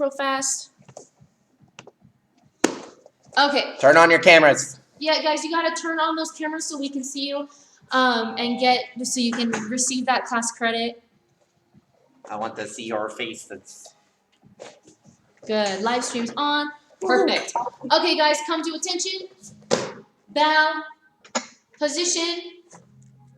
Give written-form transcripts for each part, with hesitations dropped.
real fast. Okay. Turn on your cameras. Yeah, guys, you gotta turn on those cameras so we can see you, and so you can receive that class credit. I want to see your face. That's good. Live stream's on. Perfect. Okay, guys, come to attention. Bow, position,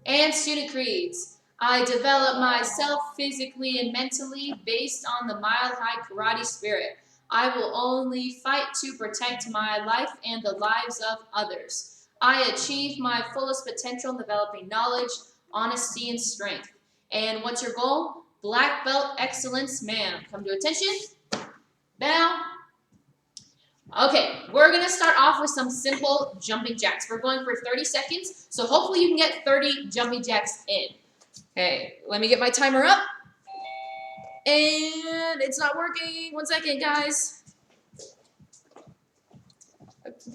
and student creeds. I develop myself physically and mentally based on the mile-high karate spirit. I will only fight to protect my life and the lives of others. I achieve my fullest potential in developing knowledge, honesty, and strength. And what's your goal? Black belt excellence, ma'am. Come to attention. Bow. Okay, we're going to start off with some simple jumping jacks. We're going for 30 seconds, so hopefully you can get 30 jumping jacks in. Okay, let me get my timer up. And it's not working. 1 second, guys.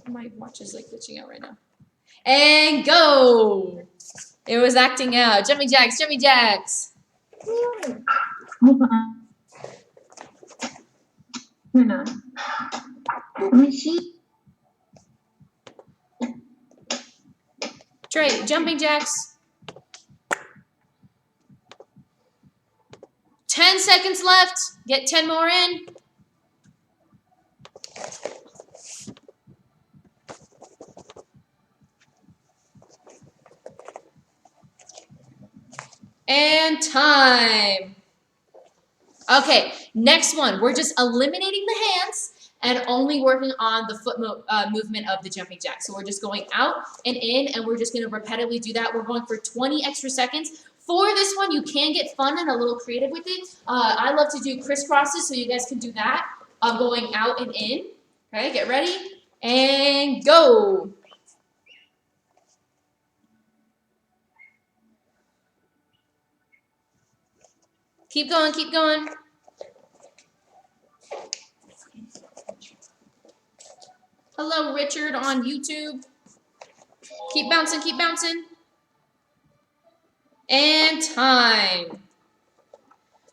My watch is like glitching out right now. And go. It was acting out. Jumping jacks, jumping jacks. Hold on. Hold on. Let me see. Trey, jumping jacks. 10 seconds left. Get 10 more in. And time. Okay, next one. We're just eliminating the hands and only working on the foot movement of the jumping jack. So we're just going out and in, and we're just going to repetitively do that. We're going for 20 extra seconds. For this one, you can get fun and a little creative with it. I love to do crisscrosses, so you guys can do that. Going out and in. Okay, get ready. And go. Keep going, keep going. Hello, Richard on YouTube. Keep bouncing, keep bouncing. And time.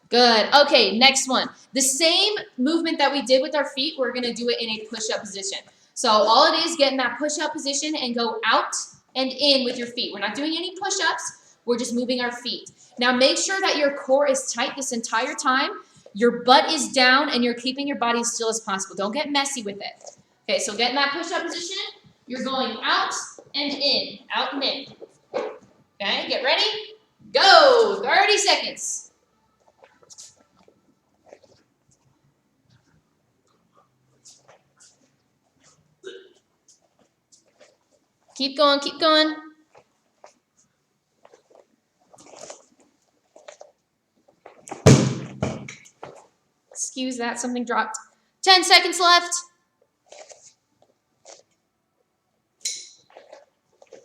Good. Okay, next one. The same movement that we did with our feet, we're going to do it in a push-up position. So all it is, get in that push-up position and go out and in with your feet. We're not doing any push-ups. We're just moving our feet. Now make sure that your core is tight this entire time. Your butt is down and you're keeping your body as still as possible. Don't get messy with it. Okay, so get in that push-up position. You're going out and in, out and in. Okay, get ready. Go, 30 seconds. Keep going, keep going. Excuse that, something dropped. 10 seconds left.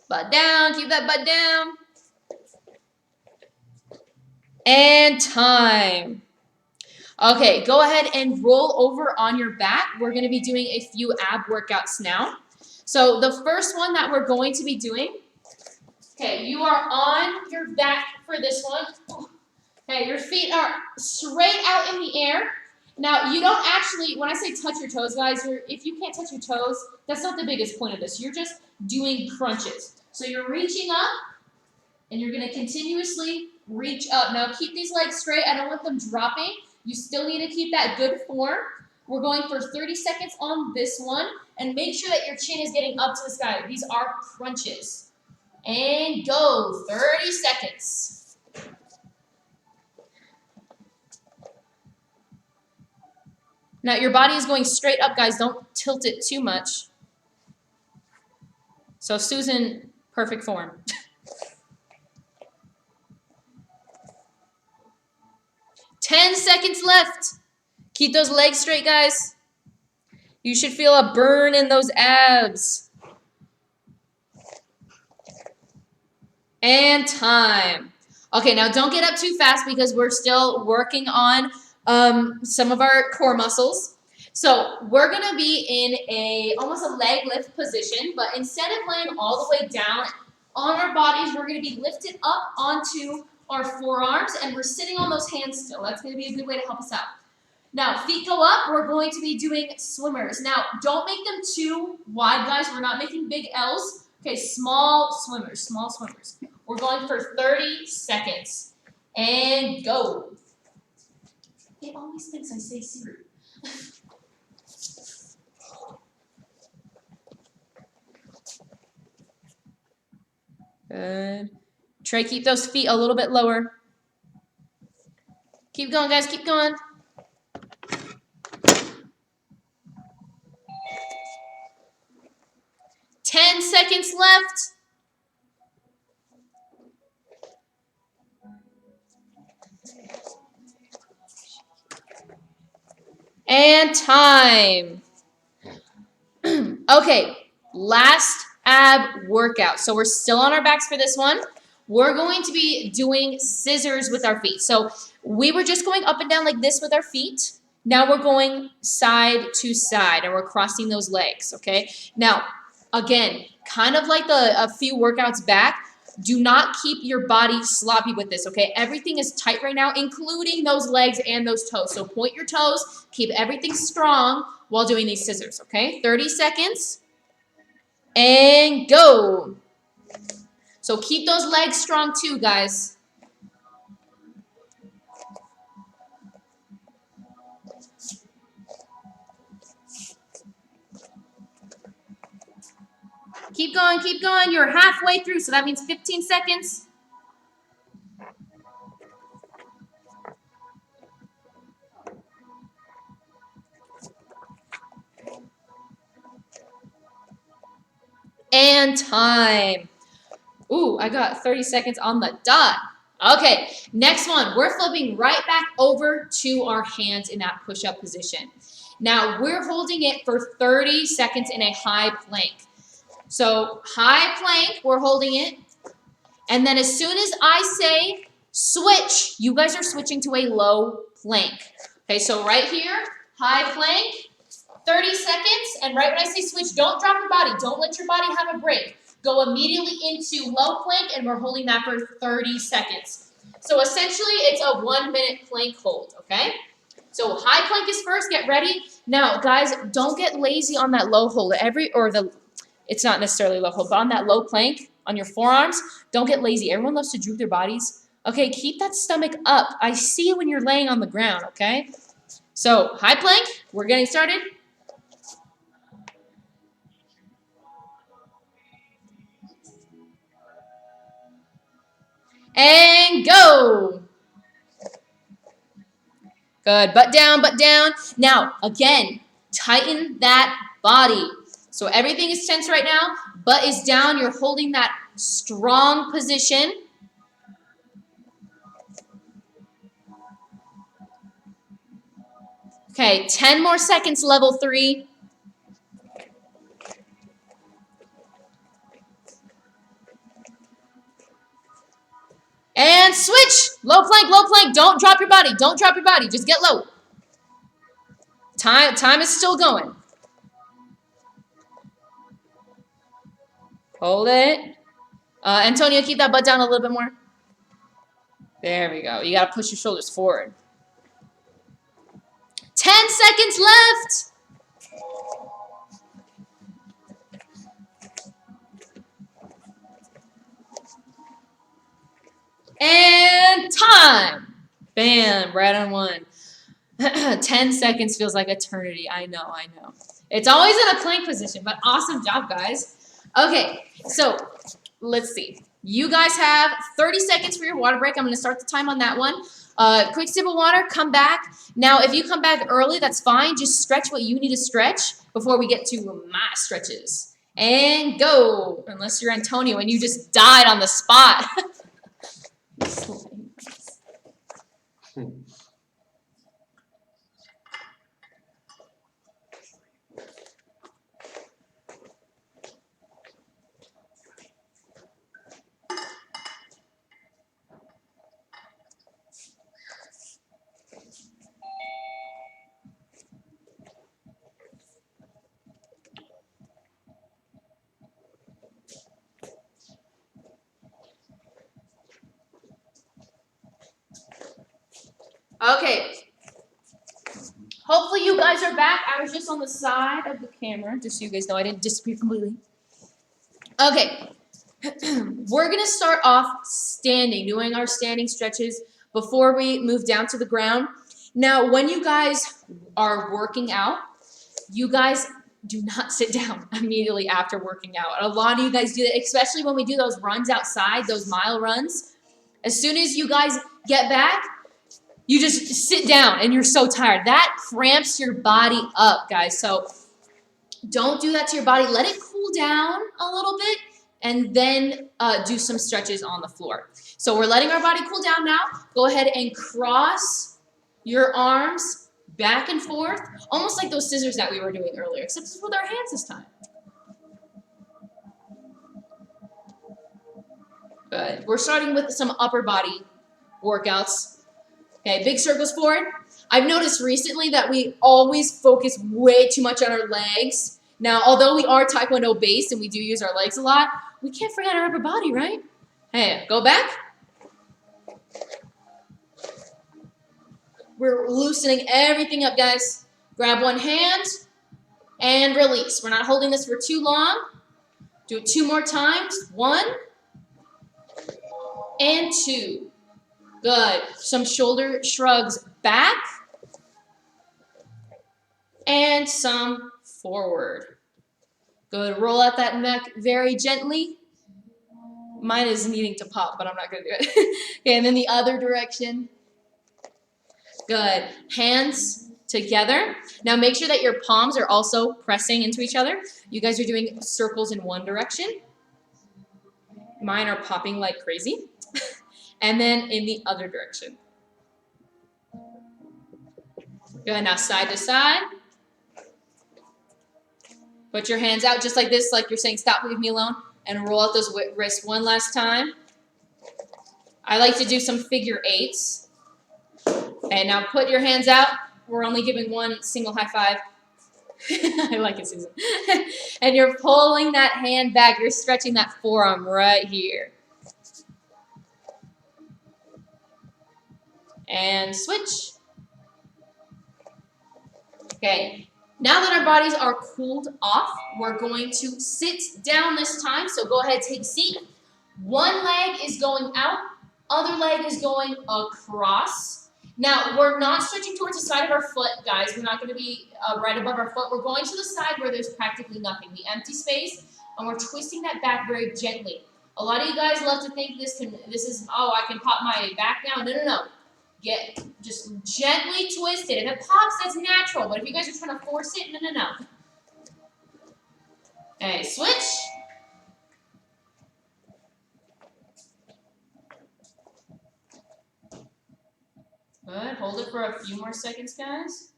Butt down, keep that butt down. And time. Okay, go ahead and roll over on your back. We're going to be doing a few ab workouts now. So the first one that we're going to be doing, okay, you are on your back for this one. Okay, your feet are straight out in the air. Now, you don't actually, when I say touch your toes, guys, if you can't touch your toes, that's not the biggest point of this. You're just doing crunches. So you're reaching up, and you're going to continuously reach up. Now, keep these legs straight. I don't want them dropping. You still need to keep that good form. We're going for 30 seconds on this one, and make sure that your chin is getting up to the sky. These are crunches. And go, 30 seconds. Now, your body is going straight up, guys. Don't tilt it too much. So, Susan, perfect form. 10 seconds left. Keep those legs straight, guys. You should feel a burn in those abs. And time. Okay, now don't get up too fast because we're still working on some of our core muscles. So we're going to be in almost a leg lift position, but instead of laying all the way down on our bodies, we're going to be lifted up onto our forearms, and we're sitting on those hands still. That's going to be a good way to help us out. Now, feet go up, we're going to be doing swimmers. Now, don't make them too wide, guys. We're not making big L's. Okay, small swimmers, small swimmers. We're going for 30 seconds. And go. It always thinks I say Siri. Good. Try to keep those feet a little bit lower. Keep going, guys. Keep going. Ten seconds left. And time. Okay, last ab workout. So we're still on our backs for this one. We're going to be doing scissors with our feet. So we were just going up and down like this with our feet. Now we're going side to side and we're crossing those legs, okay? Now, again, kind of like a few workouts back, do not keep your body sloppy with this, okay? Everything is tight right now, including those legs and those toes. So point your toes, keep everything strong while doing these scissors, okay? 30 seconds. And go. So keep those legs strong too, guys. Keep going, keep going. You're halfway through, so that means 15 seconds. And time. Ooh, I got 30 seconds on the dot. Okay, next one. We're flipping right back over to our hands in that push-up position. Now, we're holding it for 30 seconds in a high plank. So, high plank, we're holding it. And then as soon as I say switch, you guys are switching to a low plank. Okay, so right here, high plank, 30 seconds. And right when I say switch, don't drop your body. Don't let your body have a break. Go immediately into low plank, and we're holding that for 30 seconds. So essentially, it's a 1-minute plank hold, okay? So high plank is first. Get ready. Now, guys, don't get lazy on that low hold. It's not necessarily low hold, but on that low plank, on your forearms, don't get lazy. Everyone loves to droop their bodies. Okay, keep that stomach up. I see you when you're laying on the ground, okay? So high plank, we're getting started. And go. Good. Butt down, butt down. Now, again, tighten that body. So everything is tense right now. Butt is down. You're holding that strong position. Okay, 10 more seconds, level 3. And switch. Low plank, low plank. Don't drop your body. Don't drop your body. Just get low. Time is still going. Hold it. Antonio, keep that butt down a little bit more. There we go. You got to push your shoulders forward. 10 seconds left. And time. Bam, right on one. 10 seconds feels like eternity. I know. It's always in a plank position, but awesome job, guys. Okay, so let's see. You guys have 30 seconds for your water break. I'm going to start the time on that one. Quick sip of water, come back. Now, if you come back early, that's fine. Just stretch what you need to stretch before we get to my stretches. And go. Unless you're Antonio and you just died on the spot. Okay. Hopefully you guys are back. I was just on the side of the camera, just so you guys know I didn't disappear completely. Okay, we're gonna start off standing, doing our standing stretches before we move down to the ground. Now, when you guys are working out, you guys do not sit down immediately after working out. A lot of you guys do that, especially when we do those runs outside, those mile runs. As soon as you guys get back, you just sit down and you're so tired. That cramps your body up, guys. So don't do that to your body. Let it cool down a little bit and then do some stretches on the floor. So we're letting our body cool down now. Go ahead and cross your arms back and forth, almost like those scissors that we were doing earlier, except it's with our hands this time. Good. We're starting with some upper body workouts. Okay, big circles forward. I've noticed recently that we always focus way too much on our legs. Now, although we are Taekwondo based and we do use our legs a lot, we can't forget our upper body, right? Hey, go back. We're loosening everything up, guys. Grab one hand and release. We're not holding this for too long. Do it 2 more times. 1 and 2. Good. Some shoulder shrugs back and some forward. Good. Roll out that neck very gently. Mine is needing to pop, but I'm not going to do it. Okay, and then the other direction. Good. Hands together. Now make sure that your palms are also pressing into each other. You guys are doing circles in one direction. Mine are popping like crazy. And then in the other direction. Good. Now side to side. Put your hands out just like this, like you're saying, stop, leave me alone. And roll out those wrists one last time. I like to do some figure 8s. Okay, now put your hands out. We're only giving one single high five. I like it, Susan. And you're pulling that hand back. You're stretching that forearm right here. And switch. Okay, now that our bodies are cooled off, we're going to sit down this time. So go ahead, take a seat. One leg is going out, other leg is going across. Now, we're not stretching towards the side of our foot, guys. We're not going to be right above our foot. We're going to the side where there's practically nothing, the empty space, and we're twisting that back very gently. A lot of you guys love to think this is, oh, I can pop my back now. No, no, no. Just gently twist it. If it pops, that's natural. But if you guys are trying to force it, no, no, no. Okay, switch. Good. Hold it for a few more seconds, guys.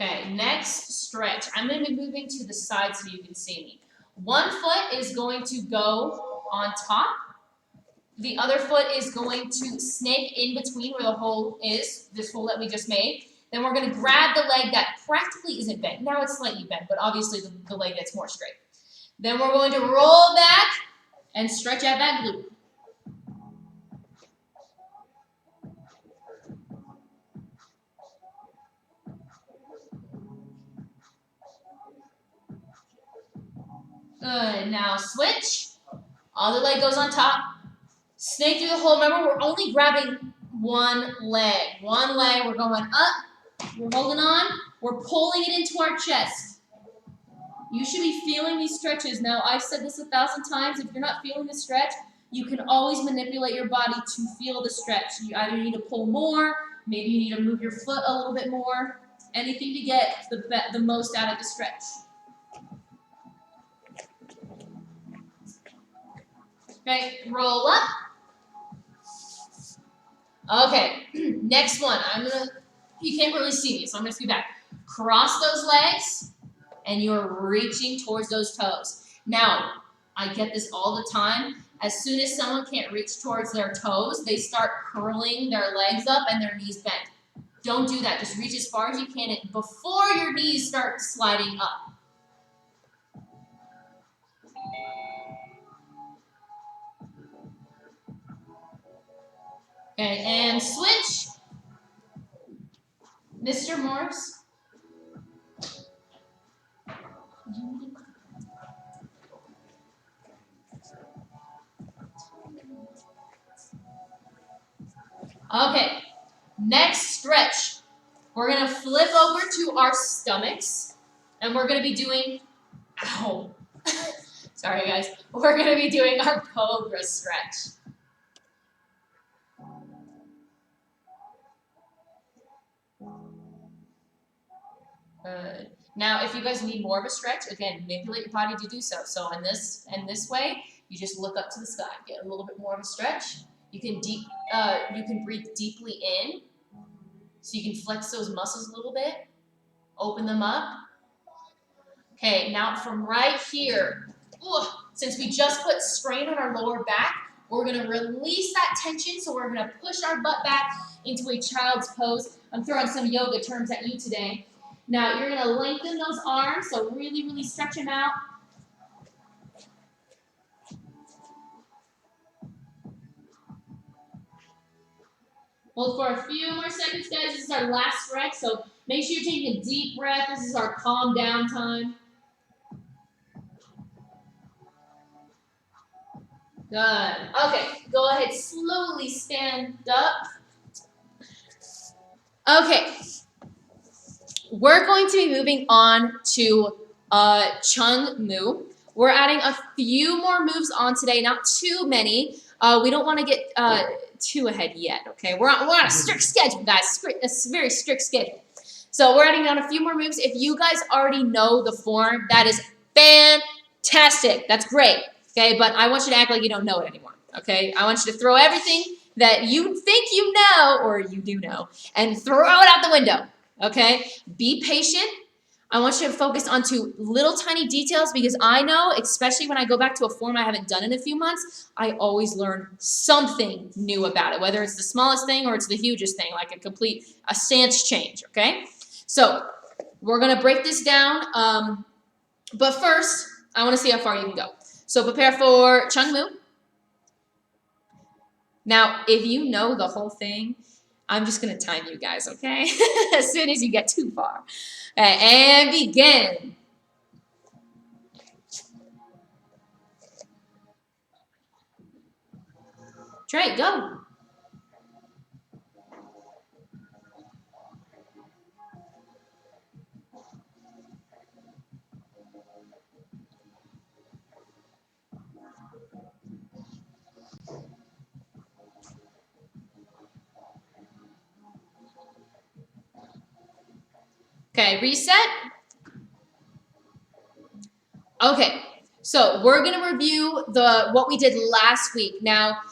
Okay, next stretch. I'm going to be moving to the side so you can see me. One foot is going to go on top. The other foot is going to snake in between where the hole is, this hole that we just made. Then we're going to grab the leg that practically isn't bent. Now it's slightly bent, but obviously the leg gets more straight. Then we're going to roll back and stretch out that glute. Good. Now switch. Other leg goes on top. Snake through the hole. Remember, we're only grabbing one leg. One leg. We're going up. We're holding on. We're pulling it into our chest. You should be feeling these stretches. Now, I've said this 1,000 times. If you're not feeling the stretch, you can always manipulate your body to feel the stretch. You either need to pull more. Maybe you need to move your foot a little bit more. Anything to get the most out of the stretch. Okay, roll up. Okay, next one. You can't really see me, so I'm gonna scoot back. Cross those legs, and you're reaching towards those toes. Now, I get this all the time. As soon as someone can't reach towards their toes, they start curling their legs up and their knees bent. Don't do that. Just reach as far as you can before your knees start sliding up. Okay, and switch. Mr. Morris. Okay, next stretch. We're gonna flip over to our stomachs, and we're gonna be doing, ow, sorry guys, we're gonna be doing our cobra stretch. Good. Now, if you guys need more of a stretch, again, manipulate your body to do so. So in this way, you just look up to the sky, get a little bit more of a stretch. You can breathe deeply in, so you can flex those muscles a little bit, open them up. Okay, now from right here, since we just put strain on our lower back, we're gonna release that tension. So we're gonna push our butt back into a child's pose. I'm throwing some yoga terms at you today. Now you're gonna lengthen those arms, so really, really stretch them out. Hold for a few more seconds, guys. This is our last stretch, so make sure you're taking a deep breath. This is our calm down time. Good. Okay, go ahead, slowly stand up. Okay, we're going to be moving on to Chung Mu. We're adding a few more moves on today, not too many. We don't want to get too ahead yet, okay? We're on a strict schedule, guys, a very strict schedule. So we're adding on a few more moves. If you guys already know the form, that is fantastic. That's great, okay? But I want you to act like you don't know it anymore, okay? I want you to throw everything that you think you know, or you do know, and throw it out the window, okay? Be patient. I want you to focus onto little tiny details, because I know, especially when I go back to a form I haven't done in a few months, I always learn something new about it, whether it's the smallest thing or it's the hugest thing, like a stance change, okay? So we're going to break this down, but first, I want to see how far you can go. So prepare for Chung Mu. Now, if you know the whole thing, I'm just going to time you guys, okay? As soon as you get too far. Okay, and begin. Trey, go. Okay, reset. Okay, so we're gonna review what we did last week. Now,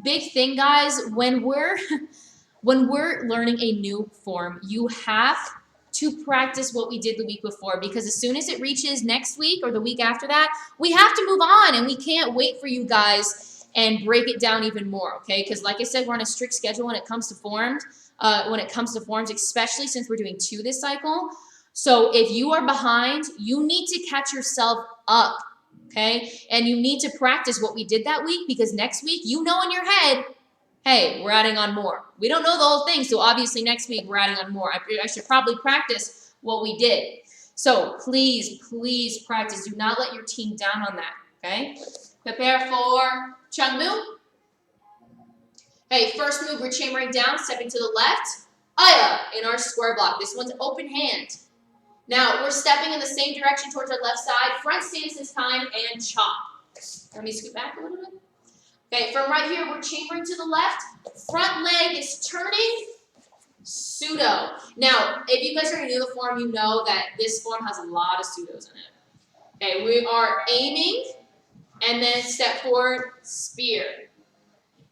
big thing, guys, when we're learning a new form, you have to practice what we did the week before, because as soon as it reaches next week or the week after that, we have to move on, and we can't wait for you guys and break it down even more, okay? Because like I said, we're on a strict schedule when it comes to forms, especially since we're doing 2 this cycle. So if you are behind, you need to catch yourself up, okay? And you need to practice what we did that week, because next week, you know in your head, hey, we're adding on more. We don't know the whole thing, so obviously next week we're adding on more. I should probably practice what we did. So please, please practice. Do not let your team down on that, okay? Prepare for Chung Mu. Okay, first move, we're chambering down, stepping to the left. Aya in our square block. This one's open hand. Now, we're stepping in the same direction towards our left side. Front stance this time, and chop. Let me scoot back a little bit. Okay, from right here, we're chambering to the left. Front leg is turning. Pseudo. Now, if you guys already knew the form, you know that this form has a lot of pseudos in it. Okay, we are aiming, and then step forward, spear.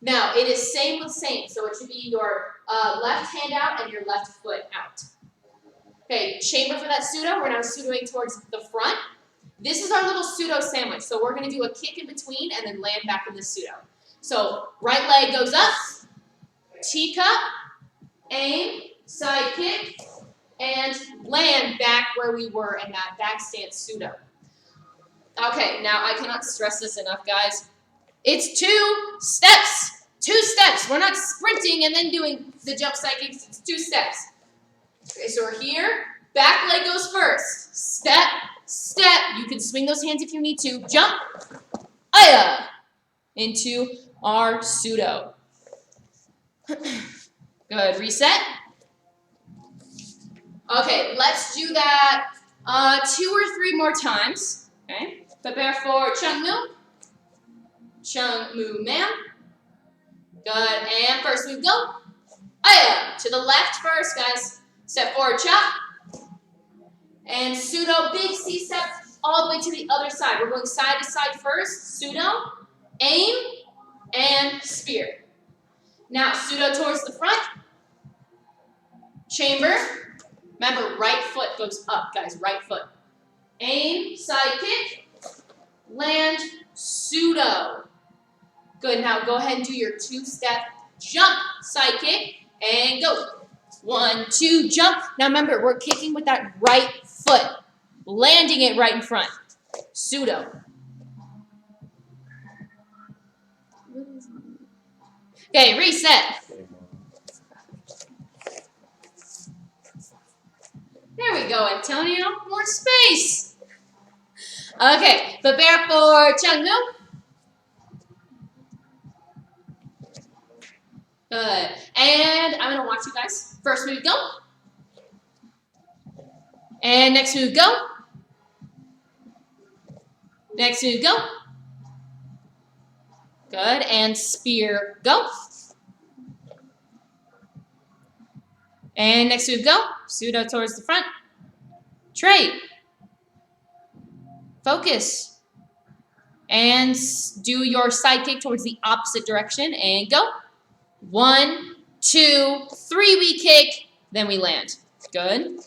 Now, it is same with same, so it should be your left hand out and your left foot out. Okay, chamber for that pseudo. We're now pseudoing towards the front. This is our little pseudo sandwich. So we're going to do a kick in between and then land back in the pseudo. So right leg goes up, teacup, aim, side kick, and land back where we were in that back stance pseudo. Okay, now I cannot stress this enough, guys. It's 2 steps. 2 steps. We're not sprinting and then doing the jump side kicks. It's 2 steps. Okay, so we're here. Back leg goes first. Step, step. You can swing those hands if you need to. Jump. Aya. Into our pseudo. Good. Reset. Okay, let's do that 2 or 3 more times. Okay. Prepare for Chung Mu. Chung Mu Man. Good. And first move, go. Aya. To the left first, guys. Step forward, chop. And pseudo, big C step all the way to the other side. We're going side to side first. Pseudo, aim, and spear. Now, pseudo towards the front. Chamber. Remember, right foot goes up, guys. Right foot. Aim, side kick. Land, pseudo. Good. Now, go ahead and do your 2-step jump, side kick, and go. 1, 2, jump. Now, remember, we're kicking with that right foot. Landing it right in front. Pseudo. Okay, reset. There we go, Antonio. More space. Okay, prepare for Chung Mu. Good. And I'm going to watch you guys. First move, go. And next move, go. Next move, go. Good. And spear, go. And next move, go. Pseudo towards the front. Trade. Focus. And do your side kick towards the opposite direction. And go. 1, 2, 3, we kick. Then we land. Good.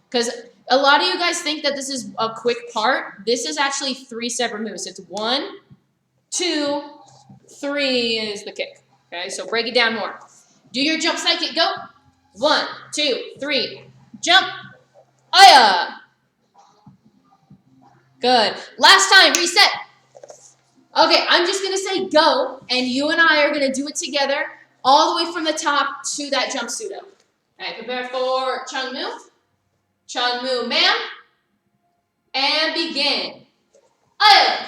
Because a lot of you guys think that this is a quick part. This is actually 3 separate moves. It's 1, 2, 3 is the kick. Okay, so break it down more. Do your jump side kick. Go. 1, 2, 3. Jump. Aya. Good. Last time. Reset. Okay, I'm just going to say go, and you and I are going to do it together all the way from the top to that jump pseudo. Okay, prepare for Chung Mu. Chung Mu Man. And begin. Aya.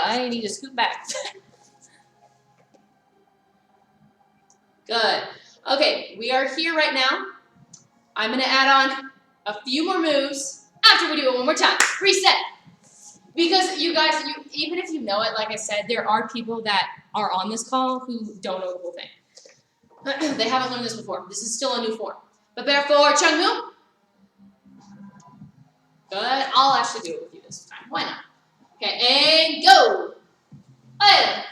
I need to scoot back. Good. Okay, we are here right now. I'm going to add on a few more moves after we do it one more time. Reset. Because you guys, even if you know it, like I said, there are people that are on this call who don't know the whole thing. They haven't learned this before. This is still a new form. Prepare for Chung Mu. Good. I'll actually do it with you this time. Why not? Okay, and go. Aya.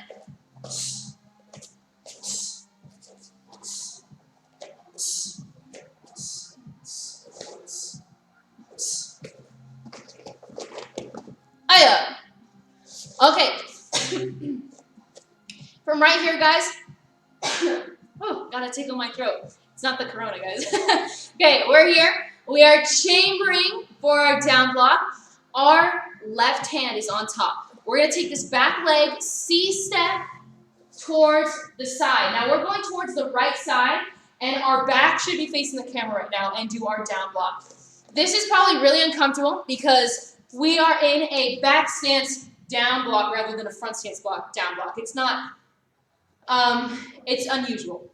Aya. Okay. From right here, guys. Oh, gotta tickle my throat. It's not the corona, guys. Okay, we're here. We are chambering for our down block. Our left hand is on top. We're going to take this back leg, C-step, towards the side. Now we're going towards the right side, and our back should be facing the camera right now, and do our down block. This is probably really uncomfortable because we are in a back stance down block rather than a front stance block down block. It's not, it's unusual.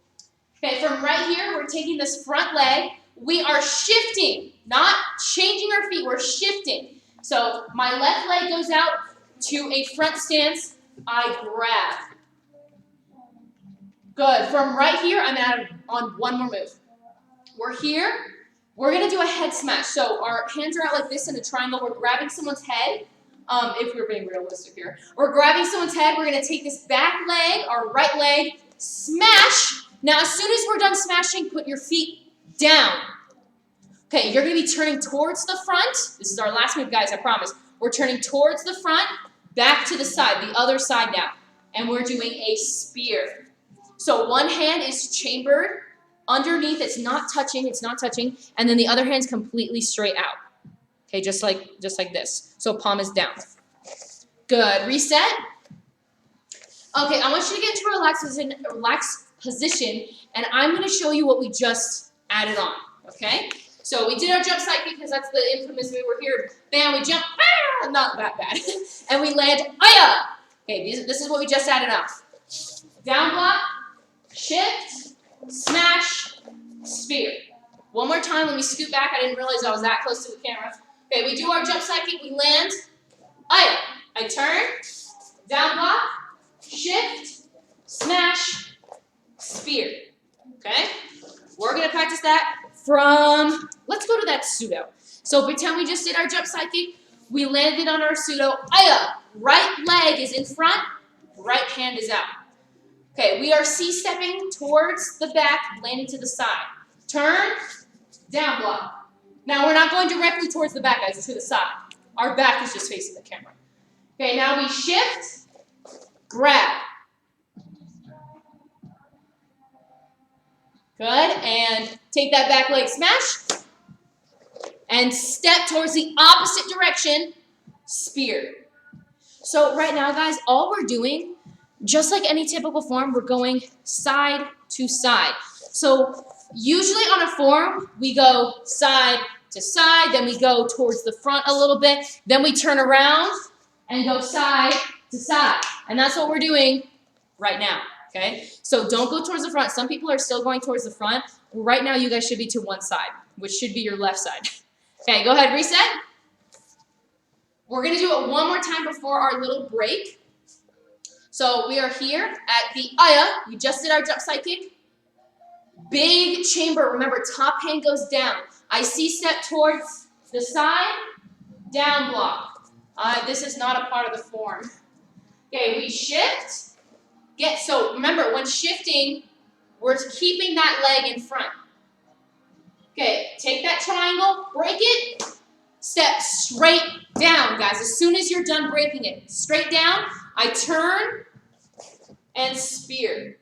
Okay, from right here, we're taking this front leg. We are shifting, not changing our feet. We're shifting. So my left leg goes out to a front stance. I grab. Good. From right here, I'm on one more move. We're here. We're going to do a head smash. So our hands are out like this in a triangle. We're grabbing someone's head. If we're being realistic here. We're grabbing someone's head. We're going to take this back leg, our right leg, smash. Now, as soon as we're done smashing, put your feet down. Okay, you're going to be turning towards the front. This is our last move, guys, I promise. We're turning towards the front, back to the side, the other side now. And we're doing a spear. So one hand is chambered underneath, it's not touching, and then the other hand's completely straight out. Okay, just like this. So palm is down. Good. Reset. Okay, I want you to get into a relaxed position, and I'm going to show you what we just added on. Okay? So we did our jump side kick because that's the infamous move. We're here. Bam, we jump. Ah, not that bad. And we land. Aya. Okay, this is what we just added on. Down block, shift, smash, spear. One more time. Let me scoot back. I didn't realize I was that close to the camera. Okay, we do our jump side kick. We land. Aya. I turn. Down block, shift, smash, spear. Okay? We're going to practice that from, let's go to that pseudo. So pretend we just did our jump side kick. We landed on our pseudo. Aya. Right leg is in front. Right hand is out. Okay, we are C-stepping towards the back, landing to the side. Turn, down block. Now we're not going directly towards the back, guys, it's to the side. Our back is just facing the camera. Okay, now we shift, grab. Good, and take that back leg smash. And step towards the opposite direction, spear. So right now, guys, all we're doing, just like any typical form, we're going side to side. So usually on a form, we go side to side, then we go towards the front a little bit, then we turn around and go side to side. And that's what we're doing right now, okay? So don't go towards the front. Some people are still going towards the front. Right now, you guys should be to one side, which should be your left side. Okay, go ahead, reset. We're going to do it one more time before our little break. So we are here at the Aya. We just did our jump side kick. Big chamber. Remember, top hand goes down. I C-step towards the side, down block. This is not a part of the form. Okay, we shift. So remember, when shifting, we're keeping that leg in front. Okay, take that triangle, break it, step straight down, guys. As soon as you're done breaking it, straight down, I turn and spear.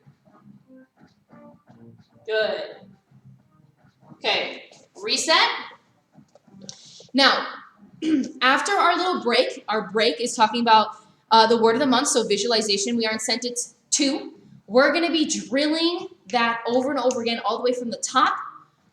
Good. Okay, reset. Now, after our little break, our break is talking about the word of the month, so visualization. We are in sentence 2. We're going to be drilling that over and over again, all the way from the top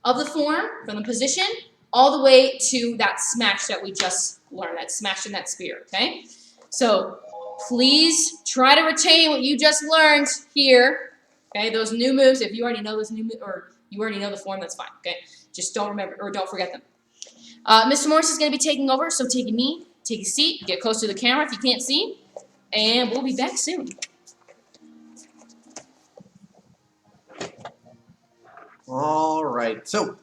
of the form, from the position, all the way to that smash that we just learned, that smash and that spear, okay? So please try to retain what you just learned here, okay? Those new moves, if you already know those new moves, or you already know the form, that's fine, okay? Just don't remember, or don't forget them. Mr. Morris is going to be taking over, so take a knee, take a seat, get close to the camera if you can't see, and we'll be back soon. All right, so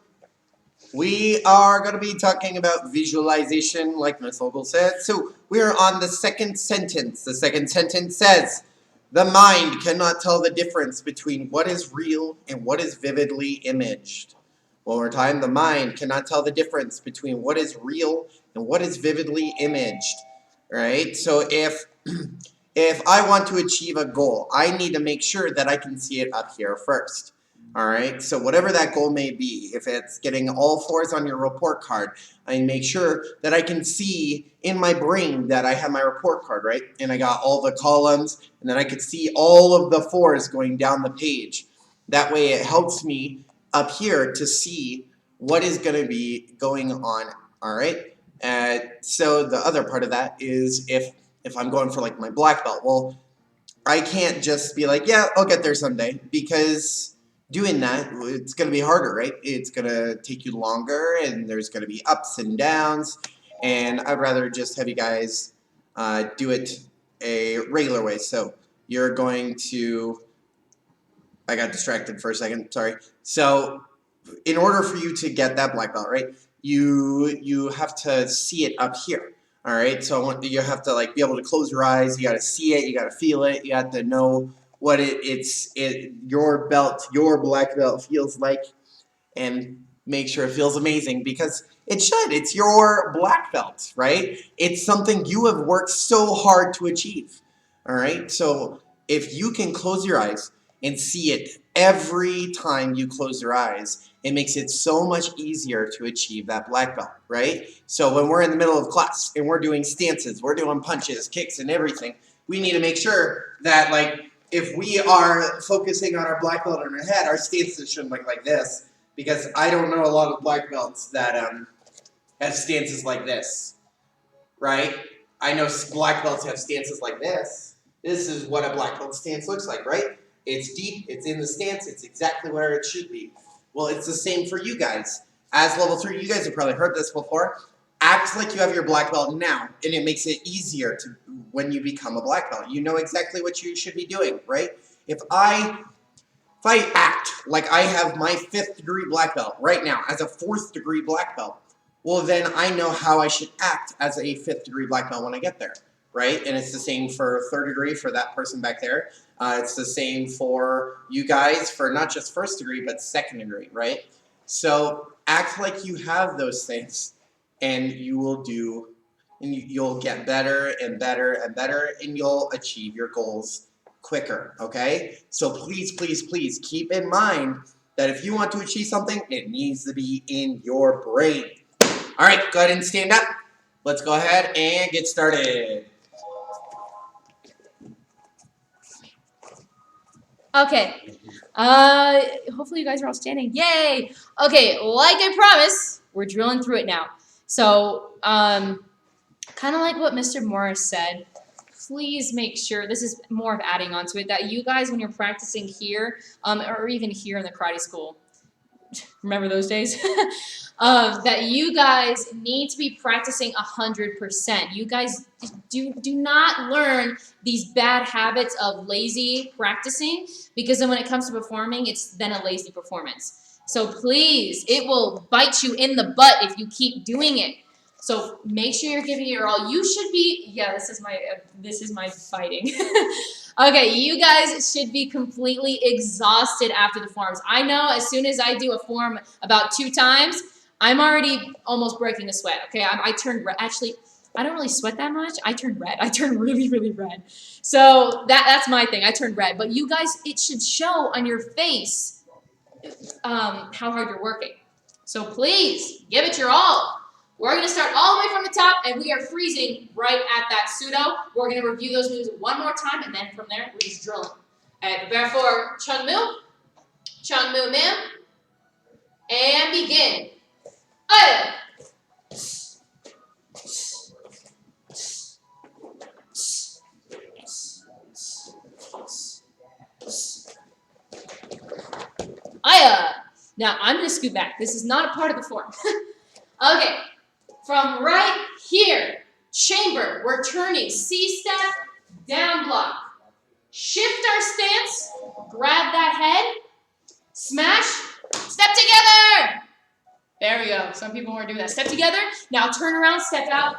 we are going to be talking about visualization, like Ms. Ogle said. So we are on the second sentence. The second sentence says, the mind cannot tell the difference between what is real and what is vividly imaged. One more time, the mind cannot tell the difference between what is real and what is vividly imaged. Right? So if I want to achieve a goal, I need to make sure that I can see it up here first. All right, so whatever that goal may be, if it's getting all 4s on your report card, I make sure that I can see in my brain that I have my report card, right? And I got all the columns, and then I could see all of the 4s going down the page. That way it helps me up here to see what is going to be going on, all right? So the other part of that is if I'm going for like my black belt, well, I can't just be like, yeah, I'll get there someday, because doing that, it's going to be harder, right? It's going to take you longer, and there's going to be ups and downs, and I'd rather just have you guys do it a regular way. So you're going to, I got distracted for a second, sorry. So in order for you to get that black belt, right, you have to see it up here. All right, so you have to like be able to close your eyes. You got to see it. You got to feel it. You have to know what your belt, your black belt feels like, and make sure it feels amazing, because it should. It's your black belt, right? It's something you have worked so hard to achieve. All right, so if you can close your eyes and see it every time you close your eyes. It makes it so much easier to achieve that black belt, right? So when we're in the middle of class and we're doing stances, we're doing punches, kicks, and everything, we need to make sure that, like, if we are focusing on our black belt in our head, our stances shouldn't look like this, because I don't know a lot of black belts that have stances like this, right? I know black belts have stances like this. This is what a black belt stance looks like, right? It's deep, it's in the stance, it's exactly where it should be. Well, it's the same for you guys. As level 3, you guys have probably heard this before. Act like you have your black belt now, and it makes it easier to when you become a black belt. You know exactly what you should be doing, right? If I act like I have my 5th degree black belt right now as a 4th degree black belt, well, then I know how I should act as a 5th degree black belt when I get there, right? And it's the same for 3rd degree for that person back there. It's the same for you guys for not just 1st degree, but 2nd degree, right? So act like you have those things, and you will do, and you'll get better and better and better, and you'll achieve your goals quicker, okay? So please, please, please keep in mind that if you want to achieve something, it needs to be in your brain. All right, go ahead and stand up. Let's go ahead and get started. Okay. Hopefully you guys are all standing. Yay! Okay, like I promised, we're drilling through it now. So, kind of like what Mr. Morris said, please make sure, this is more of adding on to it, that you guys, when you're practicing here, or even here in the karate school, remember those days? That you guys need to be practicing 100%. You guys do not learn these bad habits of lazy practicing, because then when it comes to performing, it's then a lazy performance. So please, it will bite you in the butt if you keep doing it. So make sure you're giving it your all. You should be, yeah, this is my fighting. Okay, you guys should be completely exhausted after the forms. I know as soon as I do a form about 2 times, I'm already almost breaking a sweat. Okay, I turn red. Actually, I don't really sweat that much. I turn red. I turn really, really red. So that's my thing. I turn red. But you guys, it should show on your face how hard you're working. So please, give it your all. We're going to start all the way from the top, and we are freezing right at that pseudo. We're going to review those moves one more time, and then from there, we're just drilling. And prepare for Chung Mu Mim, and begin. Aya. Aya. Now, I'm going to scoot back. This is not a part of the form. Okay. From right here, chamber, we're turning C-step, down block. Shift our stance, grab that head, smash, step together. There we go. Some people weren't doing that. Step together. Now turn around, step out,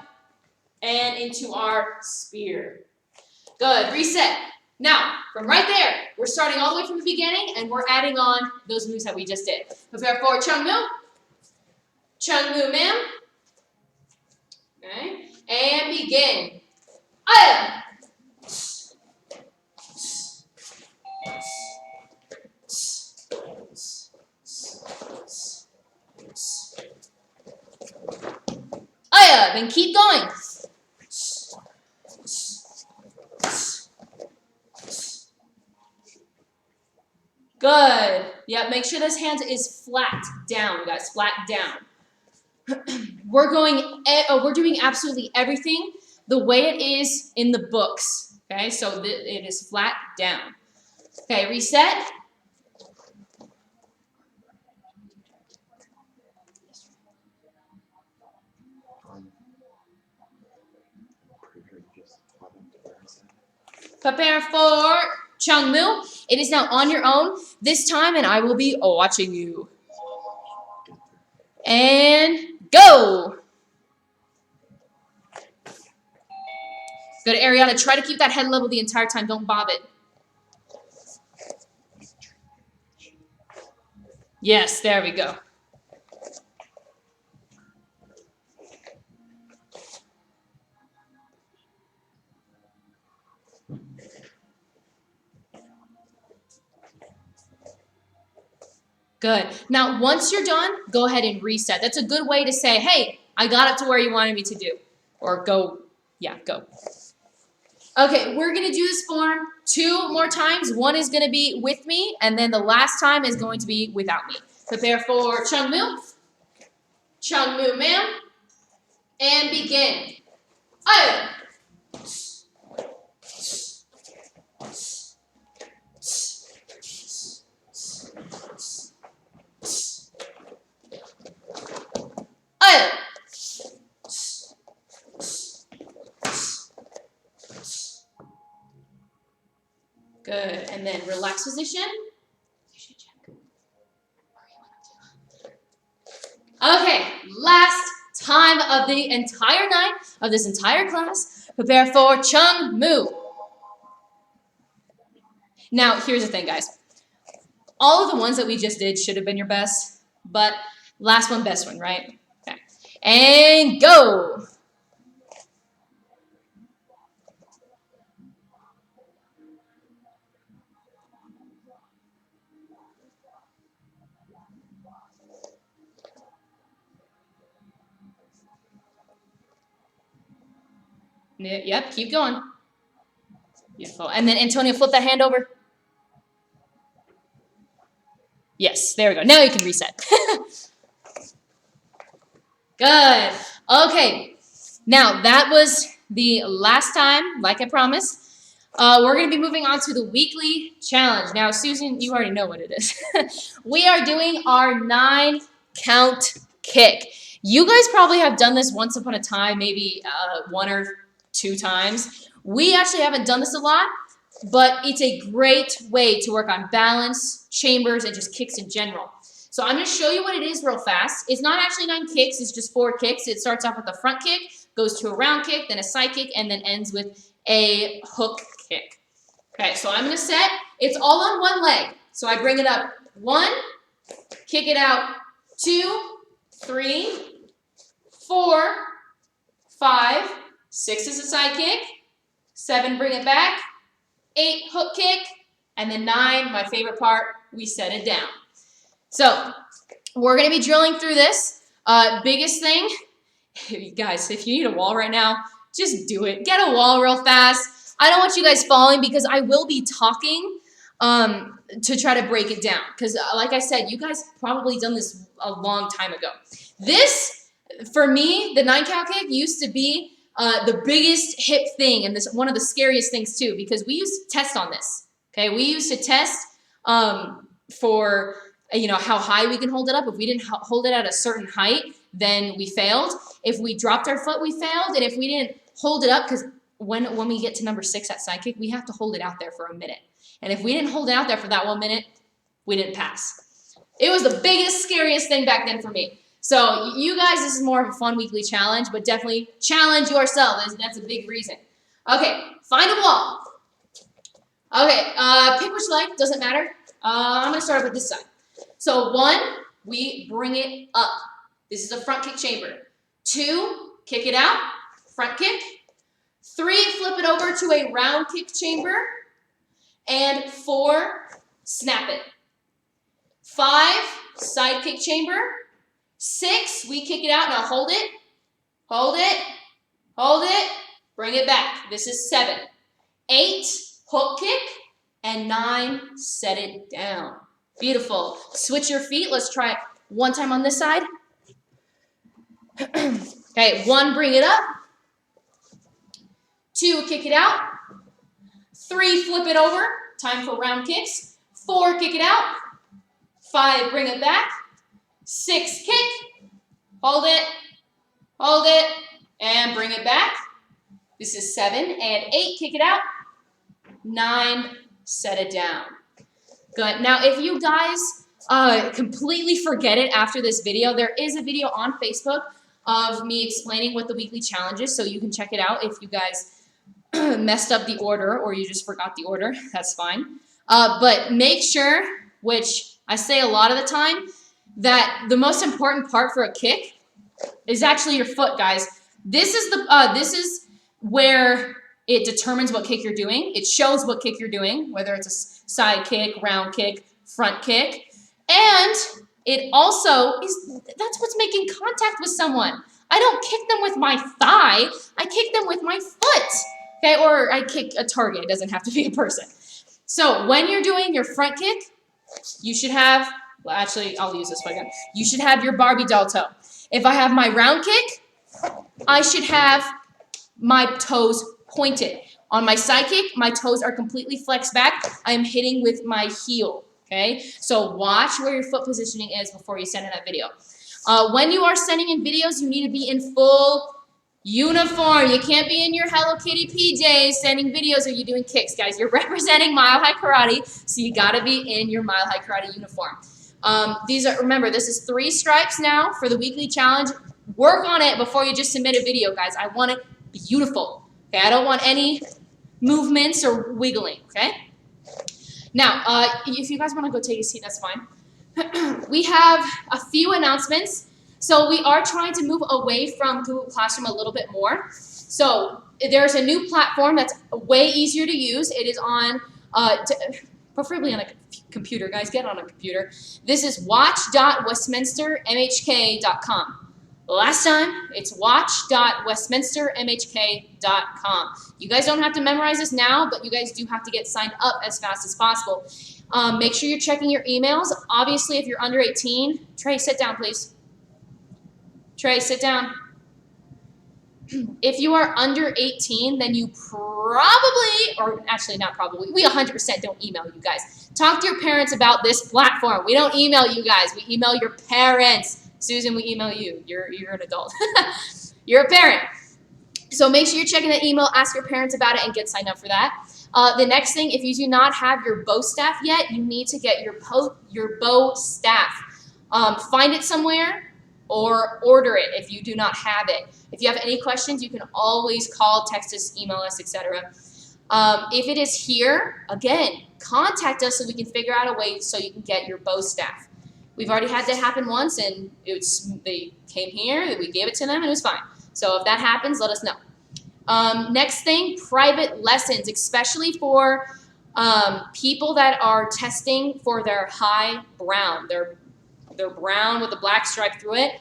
and into our spear. Good. Reset. Now, from right there, we're starting all the way from the beginning, and we're adding on those moves that we just did. Prepare for Chung Mu Mim. Okay, and begin. Aya. Aya. Then keep going. Good. Yep. Make sure this hand is flat down, guys. Flat down. We're doing absolutely everything the way it is in the books. Okay, so it is flat down. Okay, reset. Prepare for Chung Mu. It is now on your own this time, and I will be watching you. And go. Good, Ariana. Try to keep that head level the entire time. Don't bob it. Yes, there we go. Good. Now, once you're done, go ahead and reset. That's a good way to say, hey, I got up to where you wanted me to do. Or go, yeah, go. Okay, we're going to do this form 2 more times. One is going to be with me, and then the last time is going to be without me. Prepare for Chungmu. Chungmu, ma'am. And begin. Aye. Aye. Good. And then relax position. Okay, last time of the entire night of this entire class. Prepare for Chungmu. Now, here's the thing, guys. All of the ones that we just did should have been your best, but last one, best one, right? Okay. And go. Yep, keep going. Beautiful. And then, Antonio, flip that hand over. Yes, there we go. Now you can reset. Good. Okay. Now, that was the last time, like I promised. We're going to be moving on to the weekly challenge. Now, Susan, you already know what it is. We are doing our 9-count kick. You guys probably have done this once upon a time, maybe 1 or 2 times. We actually haven't done this a lot, but it's a great way to work on balance, chambers, and just kicks in general. So I'm going to show you what it is real fast. It's not actually 9 kicks, it's just 4 kicks. It starts off with a front kick, goes to a round kick, then a side kick, and then ends with a hook kick. Okay, so I'm going to set. It's all on one leg. So I bring it up 1, kick it out 2, 3, 4, 5, 6 is a side kick, 7, bring it back, 8, hook kick, and then 9, my favorite part, we set it down. So we're going to be drilling through this. Biggest thing, guys, if you need a wall right now, just do it. Get a wall real fast. I don't want you guys falling because I will be talking to try to break it down. Because like I said, you guys probably done this a long time ago. This, for me, the 9-count kick used to be the biggest hip thing, and this one of the scariest things too, because we used to test on this. Okay, we used to test for how high we can hold it up. If we didn't hold it at a certain height, then we failed. If we dropped our foot, we failed, and if we didn't hold it up, because when we get to number 6 at side kick, we have to hold it out there for a minute, and if we didn't hold it out there for that 1 minute, we didn't pass. It was the biggest, scariest thing back then for me. So you guys, this is more of a fun weekly challenge, but definitely challenge yourself. That's a big reason. Okay, find a wall. Okay, pick which leg, doesn't matter. I'm going to start with this side. So 1, we bring it up. This is a front kick chamber. 2, kick it out, front kick. 3, flip it over to a round kick chamber. And 4, snap it. 5, side kick chamber. 6, we kick it out. Now hold it, hold it, hold it, bring it back. This is 7. 8, hook kick, and 9, set it down. Beautiful. Switch your feet. Let's try it one time on this side. Okay, 1, bring it up. 2, kick it out. 3, flip it over. Time for round kicks. 4, kick it out. 5, bring it back. 6, kick, hold it, and bring it back. This is 7, and 8, kick it out. 9, set it down. Good. Now, if you guys completely forget it after this video, there is a video on Facebook of me explaining what the weekly challenge is, so you can check it out if you guys messed up the order or you just forgot the order. That's fine. But make sure, which I say a lot of the time, that the most important part for a kick is actually your foot, guys. This is where it determines what kick you're doing. It shows what kick you're doing, whether it's a side kick, round kick, front kick. And it also is, that's what's making contact with someone. I don't kick them with my thigh, I kick them with my foot. Okay, or I kick a target, it doesn't have to be a person. So when you're doing your front kick, you should have, well actually I'll use this one again. You should have your Barbie doll toe. If I have my round kick, I should have my toes pointed. On my side kick, my toes are completely flexed back. I am hitting with my heel, okay? So watch where your foot positioning is before you send in that video. When you are sending in videos, you need to be in full uniform. You can't be in your Hello Kitty PJs sending videos or you doing kicks, guys. You're representing Mile High Karate, so you gotta be in your Mile High Karate uniform. Remember, this is 3 stripes now for the weekly challenge. Work on it before you just submit a video, guys. I want it beautiful. Okay, I don't want any movements or wiggling, okay? Now, if you guys want to go take a seat, that's fine. We have a few announcements. So we are trying to move away from Google Classroom a little bit more. So there's a new platform that's way easier to use. It is on, preferably on a computer, guys. Get on a computer. This is watch.westminstermhk.com. Last time, it's watch.westminstermhk.com. You guys don't have to memorize this now, but you guys do have to get signed up as fast as possible. Make sure you're checking your emails. Obviously, if you're under 18, Trey, sit down, please. Trey, sit down. If you are under 18, then you probably, or actually not probably, we 100% don't email you guys. Talk to your parents about this platform. We don't email you guys. We email your parents. Susan, we email you. You're an adult. You're a parent. So make sure you're checking the email, ask your parents about it, and get signed up for that. The next thing, if you do not have your bow staff yet, you need to get your bow staff. Find it somewhere or order it if you do not have it. If you have any questions, you can always call, text us, email us, etc. If it is here, again, contact us so we can figure out a way so you can get your bow staff. We've already had that happen once, and they came here, we gave it to them, and it was fine. So if that happens, let us know. Next thing, private lessons, especially for people that are testing for their high brown. They're brown with a black stripe through it.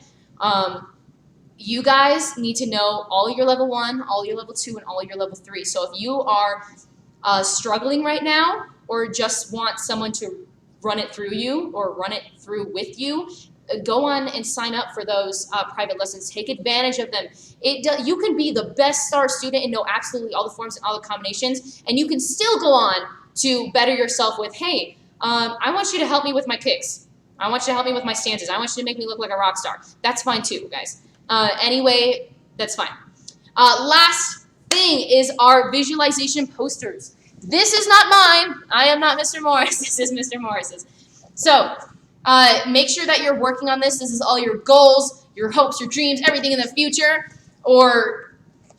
You guys need to know all your level 1, all your level 2, and all your level 3. So if you are struggling right now or just want someone to run it through you or run it through with you, go on and sign up for those private lessons. Take advantage of them. You can be the best star student and know absolutely all the forms and all the combinations, and you can still go on to better yourself with, hey, I want you to help me with my kicks. I want you to help me with my stances. I want you to make me look like a rock star. That's fine too, guys. Anyway, that's fine. Last thing is our visualization posters. This is not mine. I am not Mr. Morris. This is Mr. Morris's. So make sure that you're working on this. This is all your goals, your hopes, your dreams, everything in the future, or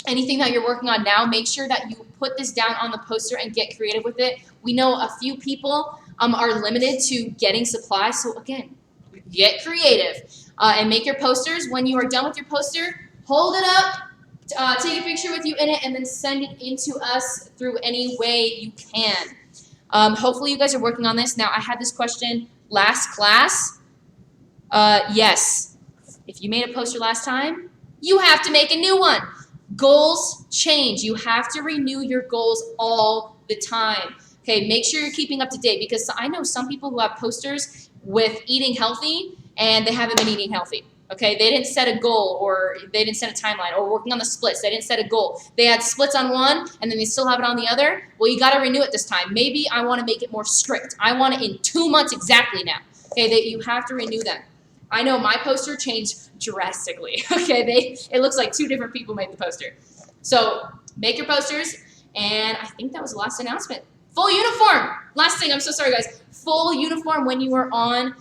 anything that you're working on now. Make sure that you put this down on the poster and get creative with it. We know a few people are limited to getting supplies. So again, get creative and make your posters. When you are done with your poster, hold it up. Take a picture with you in it and then send it into us through any way you can. Hopefully you guys are working on this. Now, I had this question last class. Yes, if you made a poster last time, you have to make a new one. Goals change. You have to renew your goals all the time. Okay, make sure you're keeping up to date because I know some people who have posters with eating healthy and they haven't been eating healthy. Okay, they didn't set a goal or they didn't set a timeline or working on the splits. They didn't set a goal. They had splits on one and then they still have it on the other. Well, you got to renew it this time. Maybe I want to make it more strict. I want it in 2 months exactly now. Okay, you have to renew them. I know my poster changed drastically. Okay, it looks like 2 different people made the poster. So make your posters, and I think that was the last announcement. Full uniform. Last thing, I'm so sorry, guys. Full uniform when you are on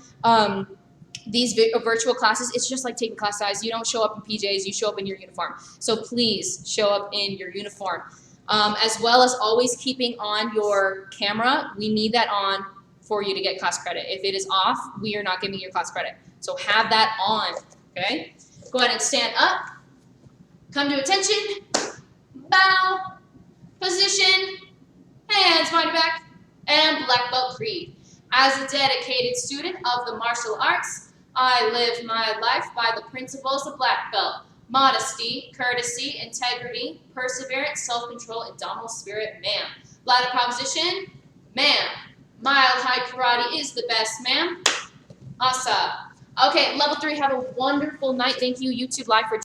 these virtual classes. It's just like taking class size. You don't show up in PJs. You show up in your uniform. So please show up in your uniform. As well as always keeping on your camera. We need that on for you to get class credit. If it is off, we are not giving you class credit. So have that on, okay? Go ahead and stand up. Come to attention. Bow. Position. Hands behind your back. And black belt creed. As a dedicated student of the martial arts, I live my life by the principles of black belt. Modesty, courtesy, integrity, perseverance, self-control, indomitable spirit, ma'am. Latin proposition, ma'am. Mile high karate is the best, ma'am. Awesome. Okay, level 3, have a wonderful night. Thank you, YouTube Live, for